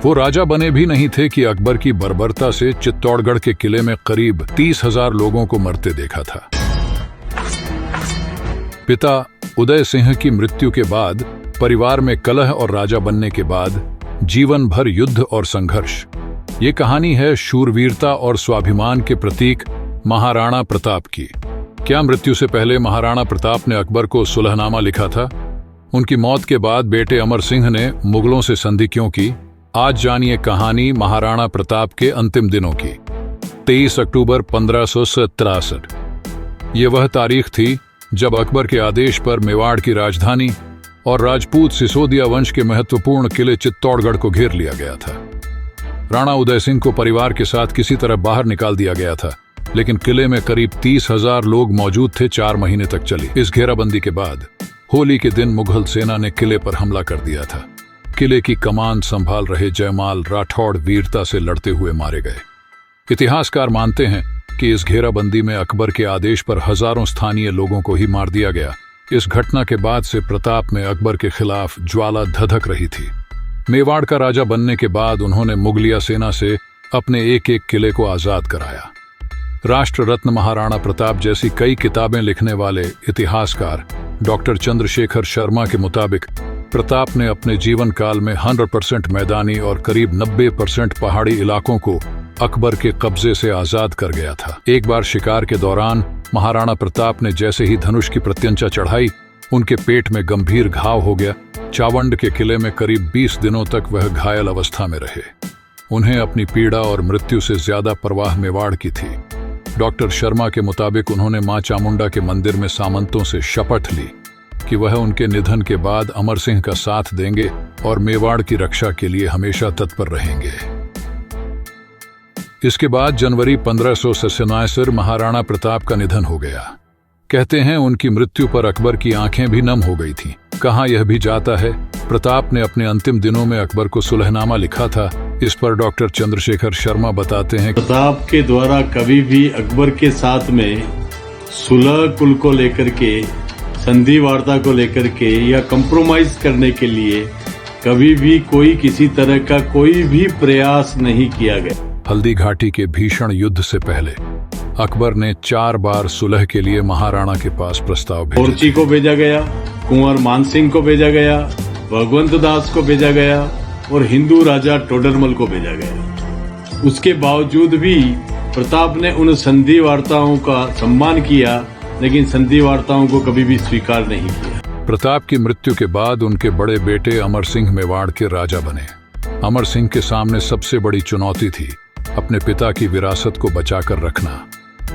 वो राजा बने भी नहीं थे कि अकबर की बर्बरता से चित्तौड़गढ़ के किले में करीब 30,000 लोगों को मरते देखा था। पिता उदय सिंह की मृत्यु के बाद परिवार में कलह और राजा बनने के बाद जीवन भर युद्ध और संघर्ष। ये कहानी है शूरवीरता और स्वाभिमान के प्रतीक महाराणा प्रताप की। क्या मृत्यु से पहले महाराणा प्रताप ने अकबर को सुलहनामा लिखा था? उनकी मौत के बाद बेटे अमर सिंह ने मुगलों से संधि क्यों की? आज जानिए कहानी महाराणा प्रताप के अंतिम दिनों की। 23 अक्टूबर 1567 ये वह तारीख थी जब अकबर के आदेश पर मेवाड़ की राजधानी और राजपूत सिसोदिया वंश के महत्वपूर्ण किले चित्तौड़गढ़ को घेर लिया गया था। राणा उदय सिंह को परिवार के साथ किसी तरह बाहर निकाल दिया गया था, लेकिन किले में करीब 30,000 लोग मौजूद थे। 4 महीने तक चली इस घेराबंदी के बाद होली के दिन मुगल सेना ने किले पर हमला कर दिया था। किले की कमान संभाल रहे जयमाल राठौड़ वीरता से लड़ते हुए मारे गए। इतिहासकार मानते हैं कि इस घेराबंदी में अकबर के आदेश पर हजारों स्थानीय लोगों को ही मार दिया गया। इस घटना के बाद से प्रताप में अकबर के खिलाफ ज्वाला धधक रही थी। मेवाड़ का राजा बनने के बाद उन्होंने मुगलिया सेना से अपने एक एक किले को आजाद कराया। राष्ट्र रत्न महाराणा प्रताप जैसी कई किताबें लिखने वाले इतिहासकार डॉक्टर चंद्रशेखर शर्मा के मुताबिक प्रताप ने अपने जीवन काल में 100% मैदानी और करीब 90% पहाड़ी इलाकों को अकबर के कब्जे से आजाद कर गया था। एक बार शिकार के दौरान महाराणा प्रताप ने जैसे ही धनुष की प्रत्यंचा चढ़ाई, उनके पेट में गंभीर घाव हो गया। चावंड के किले में करीब 20 दिनों तक वह घायल अवस्था में रहे। उन्हें अपनी पीड़ा और मृत्यु से ज्यादा परवाह मेवाड़ की थी। डॉक्टर शर्मा के मुताबिक उन्होंने मां चामुंडा के मंदिर में सामंतों से शपथ ली कि वह उनके निधन के बाद अमर सिंह का साथ देंगे और मेवाड़ की रक्षा के लिए हमेशा तत्पर रहेंगे। इसके बाद जनवरी 1597 महाराणा प्रताप का निधन हो गया। कहते हैं उनकी मृत्यु पर अकबर की आंखें भी नम हो गई थीं। कहा यह भी जाता है प्रताप ने अपने अंतिम दिनों में अकबर को सुलहनामा लिखा था। इस पर डॉक्टर चंद्रशेखर शर्मा बताते हैं प्रताप के द्वारा कभी भी अकबर के साथ में सुलह कुल को लेकर के, संधि वार्ता को लेकर के या कंप्रोमाइज करने के लिए कभी भी कोई किसी तरह का कोई भी प्रयास नहीं किया गया। हल्दी घाटी के भीषण युद्ध से पहले अकबर ने 4 बार सुलह के लिए महाराणा के पास प्रस्ताव भेजा। मोर्ची को भेजा गया, कुंवर मानसिंह को भेजा गया, भगवंत दास को भेजा गया और हिंदू राजा टोडरमल को भेजा गया। उसके बावजूद भी प्रताप ने उन संधि वार्ताओं का सम्मान किया, लेकिन संधि वार्ताओं को कभी भी स्वीकार नहीं किया। प्रताप की मृत्यु के बाद उनके बड़े बेटे अमर सिंह मेवाड़ के राजा बने। अमर सिंह के सामने सबसे बड़ी चुनौती थी अपने पिता की विरासत को बचाकर रखना।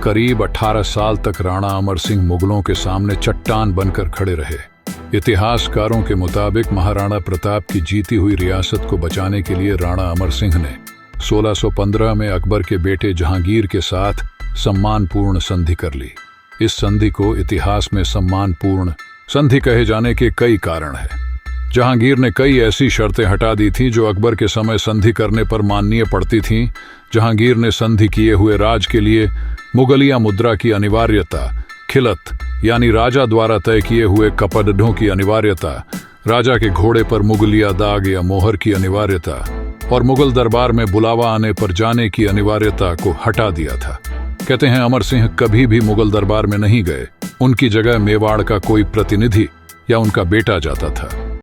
करीब 18 साल तक राणा अमर सिंह मुगलों के सामने चट्टान बनकर खड़े रहे। इतिहासकारों के मुताबिक महाराणा प्रताप की जीती हुई रियासत को बचाने के लिए राणा अमर सिंह ने 1615 में अकबर के बेटे जहांगीर के साथ सम्मानपूर्ण संधि कर ली। इस संधि को इतिहास में सम्मानपूर्ण संधि कहे जाने के कई कारण हैं। जहांगीर ने कई ऐसी शर्तें हटा दी थीं जो अकबर के समय संधि करने पर माननीय पड़ती थीं। जहांगीर ने संधि किए हुए राज के लिए मुगलिया मुद्रा की अनिवार्यता, खिलत यानी राजा द्वारा तय किए हुए कपड़ों की अनिवार्यता, राजा के घोड़े पर मुगलिया दाग या मोहर की अनिवार्यता और मुगल दरबार में बुलावा आने पर जाने की अनिवार्यता को हटा दिया था। कहते हैं अमर सिंह कभी भी मुगल दरबार में नहीं गए। उनकी जगह मेवाड़ का कोई प्रतिनिधि या उनका बेटा जाता था।